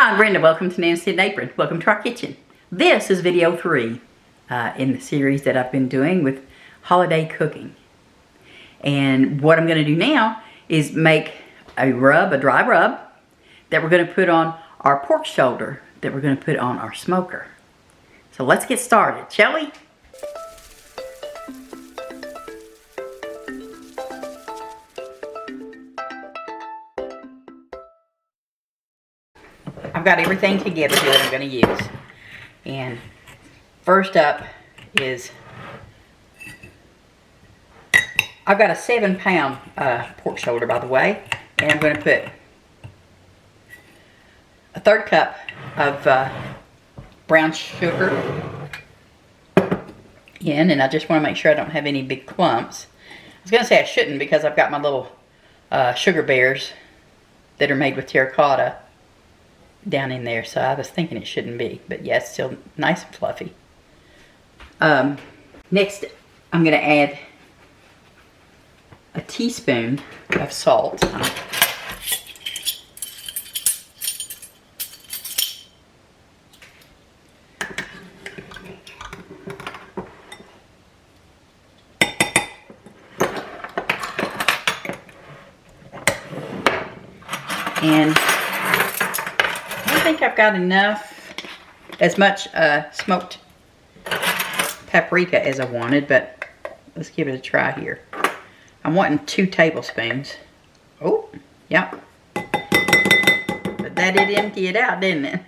Hi, I'm Brenda. Welcome to Nancy and Apron. Welcome to our kitchen. This is video 3 in the series that I've been doing with holiday cooking. And what I'm going to do now is make a dry rub, that we're going to put on our pork shoulder, that we're going to put on our smoker. So let's get started, shall we? I've got everything together here that I'm going to use. And first up is, I've got a 7-pound pork shoulder, by the way. And I'm going to put a 1/3 cup of brown sugar in. And I just want to make sure I don't have any big clumps. I was going to say I shouldn't, because I've got my little sugar bears that are made with terracotta down in there, so I was thinking it shouldn't be, but yeah, it's still nice and fluffy. Next, I'm going to add a teaspoon of salt. And I think I've got enough, as much smoked paprika as I wanted, but let's give it a try here. I'm wanting 2 tablespoons. Oh, yep. But that did empty it out, didn't it?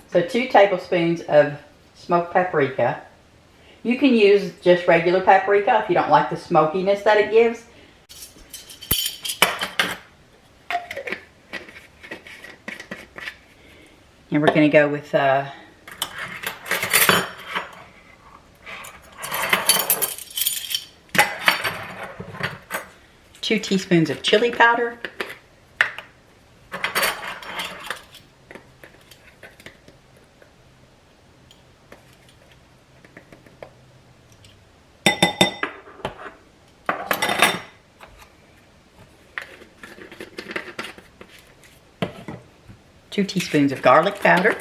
So 2 tablespoons of smoked paprika. You can use just regular paprika if you don't like the smokiness that it gives. And we're going to go with 2 teaspoons of chili powder. Two teaspoons of garlic powder.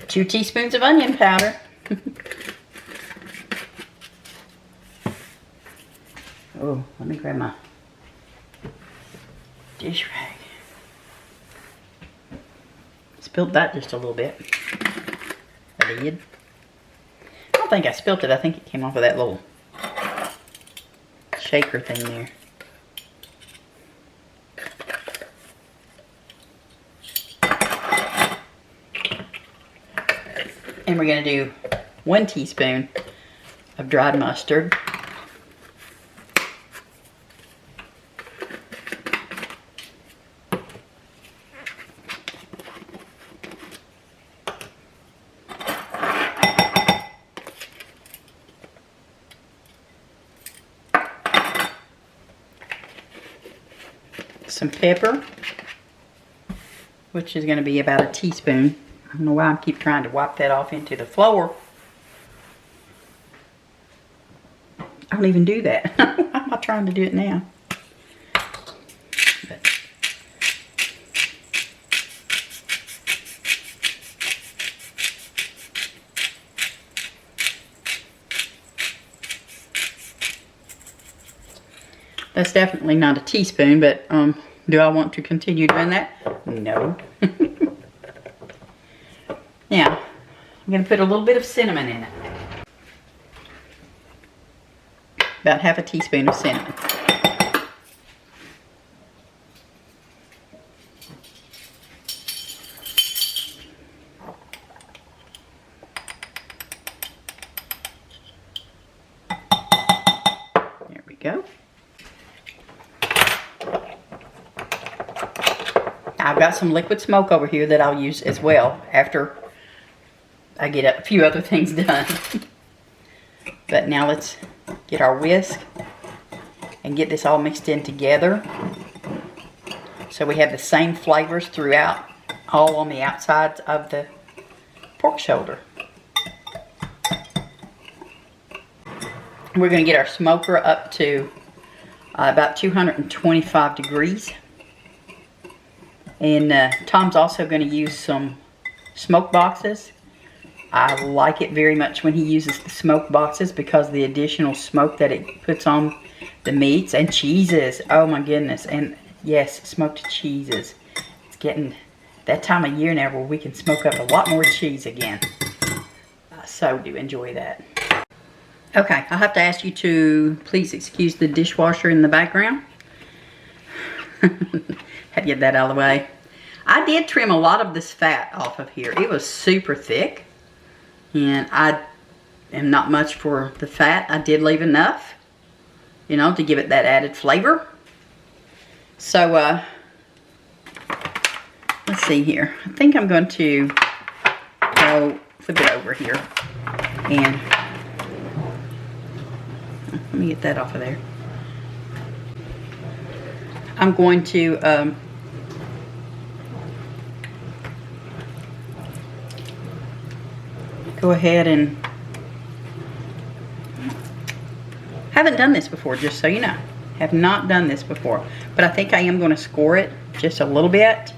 Two teaspoons of onion powder. Oh, let me grab my dish rag. Spilled that just a little bit. I did. I don't think I spilled it. I think it came off of that little shaker thing there. And we're going to do 1 teaspoon of dried mustard. Some pepper, which is going to be about a teaspoon. I don't know why I keep trying to wipe that off into the floor. I don't even do that. Why am I trying to do it now? But that's definitely not a teaspoon, but do I want to continue doing that? No. Now, I'm going to put a little bit of cinnamon in it. About half a teaspoon of cinnamon. There we go. I've got some liquid smoke over here that I'll use as well after I get a few other things done. But now let's get our whisk and get this all mixed in together. So we have the same flavors throughout, all on the outsides of the pork shoulder. We're going to get our smoker up to about 225 degrees. And Tom's also going to use some smoke boxes. I like it very much when he uses the smoke boxes because of the additional smoke that it puts on the meats and cheeses. Oh my goodness. And yes, smoked cheeses. It's getting that time of year now where we can smoke up a lot more cheese again. I so do enjoy that. Okay, I'll have to ask you to please excuse the dishwasher in the background. Had to get that out of the way. I did trim a lot of this fat off of here. It was super thick. And I am not much for the fat. I did leave enough, you know, to give it that added flavor. So, let's see here. I think I'm going to go flip it over here. And let me get that off of there. I'm going to go ahead and haven't done this before, just so you know. Have not done this before, but I think I am going to score it just a little bit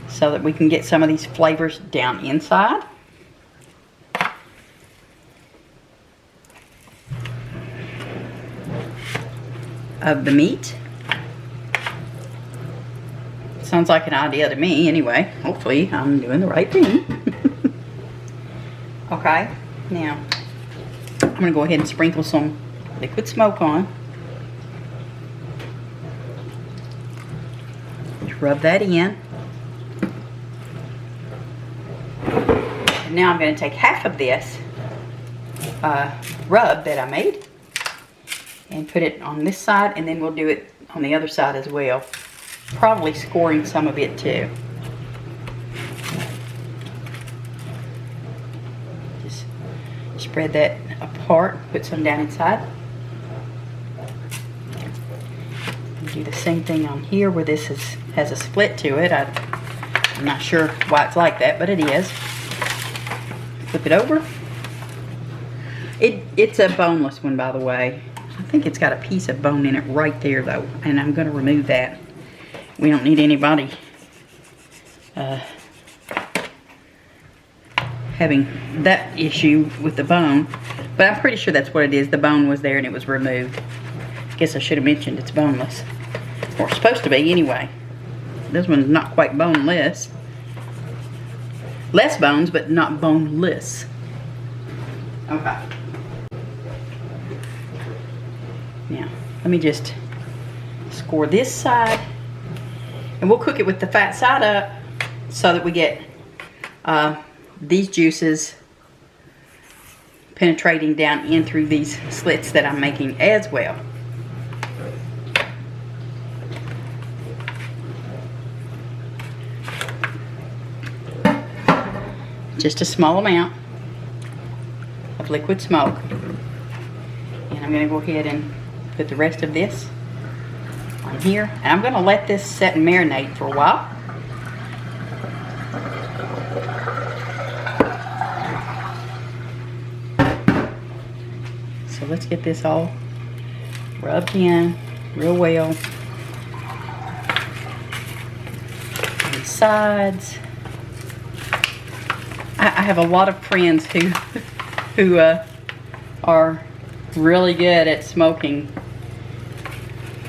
so that we can get some of these flavors down inside. Of the meat. Sounds like an idea to me anyway. Hopefully I'm doing the right thing. Okay, now I'm going to go ahead and sprinkle some liquid smoke on. Just rub that in. And now I'm going to take half of this rub that I made and put it on this side, and then we'll do it on the other side as well. Probably scoring some of it too. Just spread that apart, put some down inside. Do the same thing on here where this has a split to it. I'm not sure why it's like that, but it is. Flip it over. It's a boneless one, by the way. I think it's got a piece of bone in it right there, though, and I'm going to remove that. We don't need anybody having that issue with the bone, but I'm pretty sure that's what it is. The bone was there and it was removed. Guess I should have mentioned it's boneless, or supposed to be anyway. This one's not quite boneless. Less bones, but not boneless. Okay. Now, let me just score this side. And we'll cook it with the fat side up so that we get these juices penetrating down in through these slits that I'm making as well. Just a small amount of liquid smoke. And I'm going to go ahead and put the rest of this on here. And I'm going to let this set and marinate for a while. So let's get this all rubbed in real well. On the sides. I have a lot of friends who are really good at smoking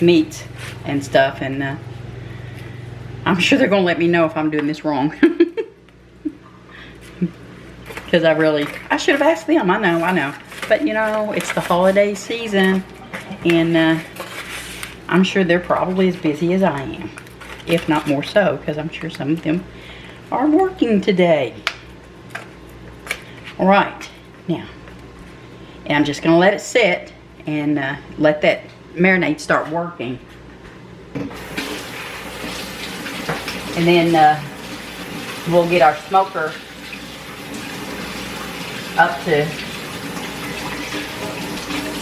meats and stuff, and I'm sure they're gonna let me know if I'm doing this wrong. Because I should have asked them. I know, but you know, it's the holiday season, and I'm sure they're probably as busy as I am, if not more so, because I'm sure some of them are working today. All right, now, and I'm just gonna let it sit and let that marinade start working. And then we'll get our smoker up to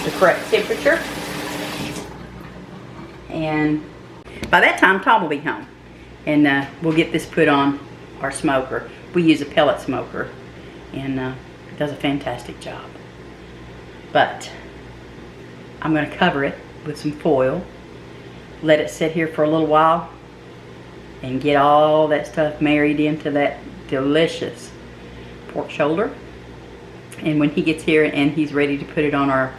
the correct temperature. And by that time, Tom will be home. and we'll get this put on our smoker. We use a pellet smoker, and it does a fantastic job. But I'm going to cover it with some foil, let it sit here for a little while, and get all that stuff married into that delicious pork shoulder. And when he gets here and he's ready to put it on our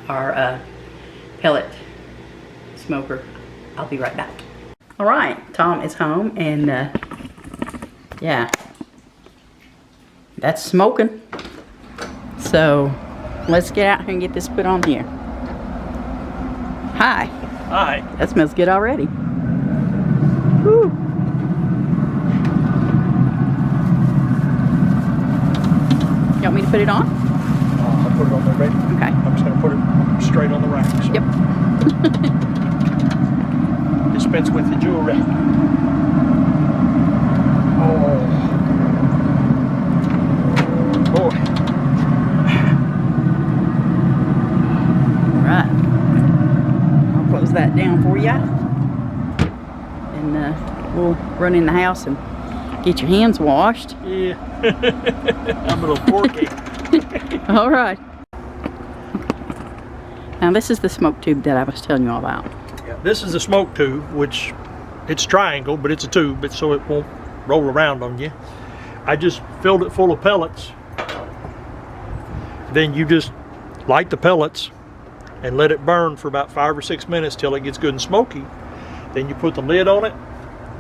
pellet smoker, I'll be right back. All right, Tom is home, and yeah, that's smoking. So let's get out here and get this put on here. Hi. Hi. That smells good already. Woo. You want me to put it on? I'll put it on there ready. Okay. I'm just going to put it straight on the rack. So. Yep. Dispense with the jewelry. Oh. Boy. All right. I'll close that down for you. And we'll run in the house and get your hands washed. Yeah. I'm a little porky. All right. Now this is the smoke tube that I was telling you all about. Yeah, this is a smoke tube, which it's triangle, but it's a tube, but so it won't roll around on you. I just filled it full of pellets. Then you just light the pellets and let it burn for about 5 or 6 minutes till it gets good and smoky. Then you put the lid on it,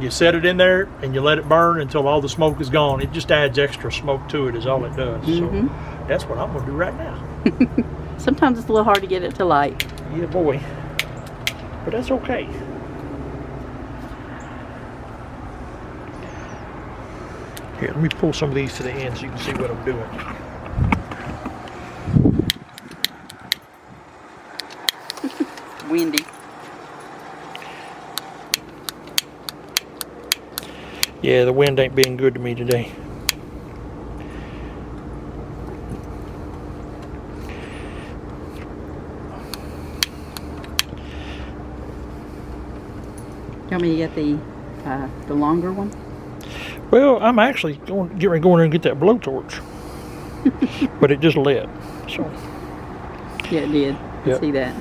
you set it in there, and you let it burn until all the smoke is gone. It just adds extra smoke to it is all it does. So that's what I'm going to do right now. Sometimes it's a little hard to get it to light. Yeah, boy. But that's okay. Here, let me pull some of these to the end so you can see what I'm doing. Windy. Yeah, the wind ain't being good to me today. You want me to get the longer one? Well, I'm actually going in there and get that blowtorch. But it just lit. So Yeah, it did. I see that.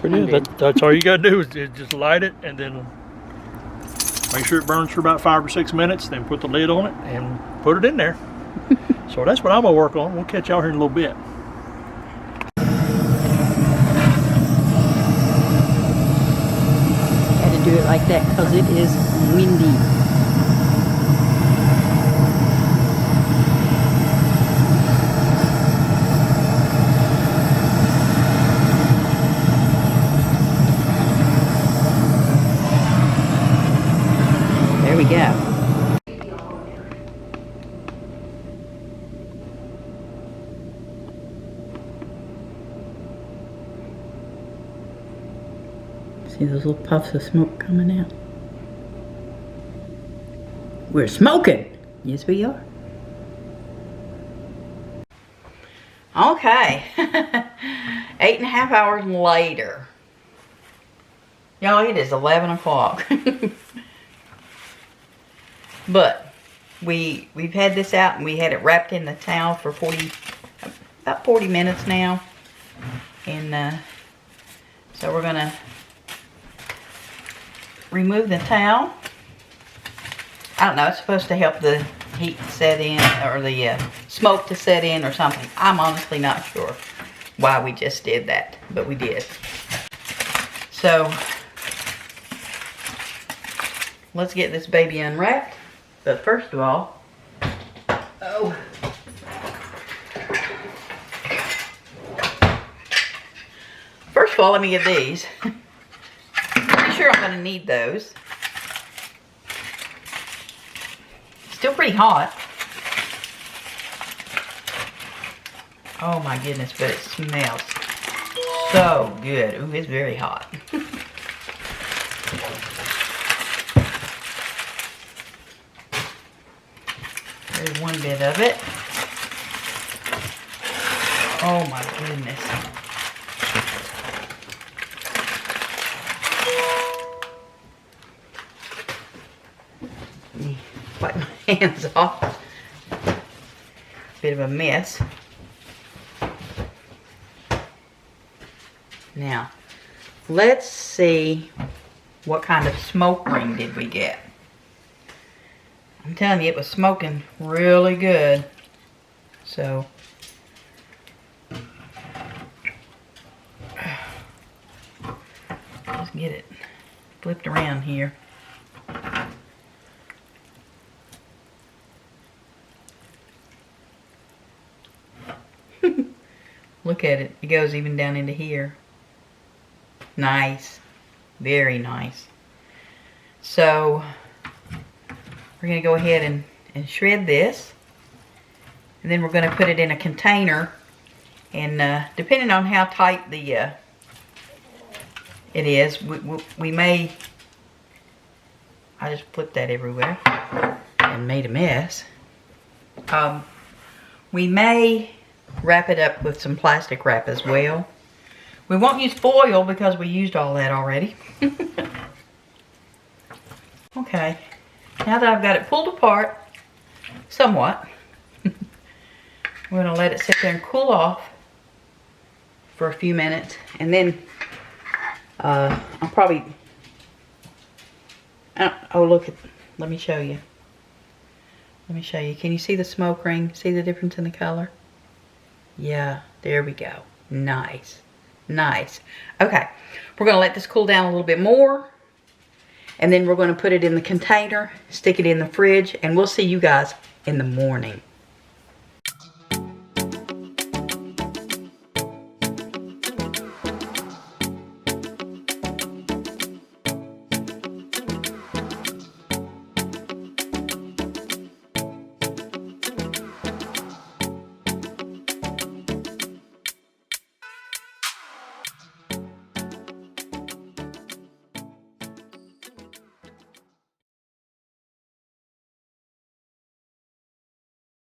But yeah, that's all you gotta do is just light it and then make sure it burns for about 5 or 6 minutes, then put the lid on it and put it in there. So that's what I'm gonna work on. We'll catch y'all here in a little bit. Had to do it like that because it is windy. There we go. See those little puffs of smoke coming out? We're smoking! Yes, we are. Okay. 8.5 hours later. Y'all, it is 11 o'clock. But we've had this out and we had it wrapped in the towel for about 40 minutes now. And so we're gonna remove the towel. I don't know, it's supposed to help the heat set in, or the smoke to set in or something. I'm honestly not sure why we just did that, but we did. So let's get this baby unwrapped. But first of all, let me get these. Pretty sure I'm going to need those. Still pretty hot. Oh my goodness, but it smells so good. Ooh, it's very hot. There's one bit of it. Oh my goodness. hands off. Bit of a mess. Now, let's see what kind of smoke ring did we get. I'm telling you, it was smoking really good. So, let's get it flipped around here. Look at it. It goes even down into here. Nice. Very nice. So, we're going to go ahead and shred this. And then we're going to put it in a container. And depending on how tight the it is, we may... I just flipped that everywhere and made a mess. We may wrap it up with some plastic wrap as well. We won't use foil because we used all that already. Okay, now that I've got it pulled apart somewhat, we're going to let it sit there and cool off for a few minutes, and then I'll probably, oh look, let me show you. Let me show you. Can you see the smoke ring? See the difference in the color? Yeah, there we go. Nice. Nice. Okay, we're going to let this cool down a little bit more. And then we're going to put it in the container, stick it in the fridge, and we'll see you guys in the morning.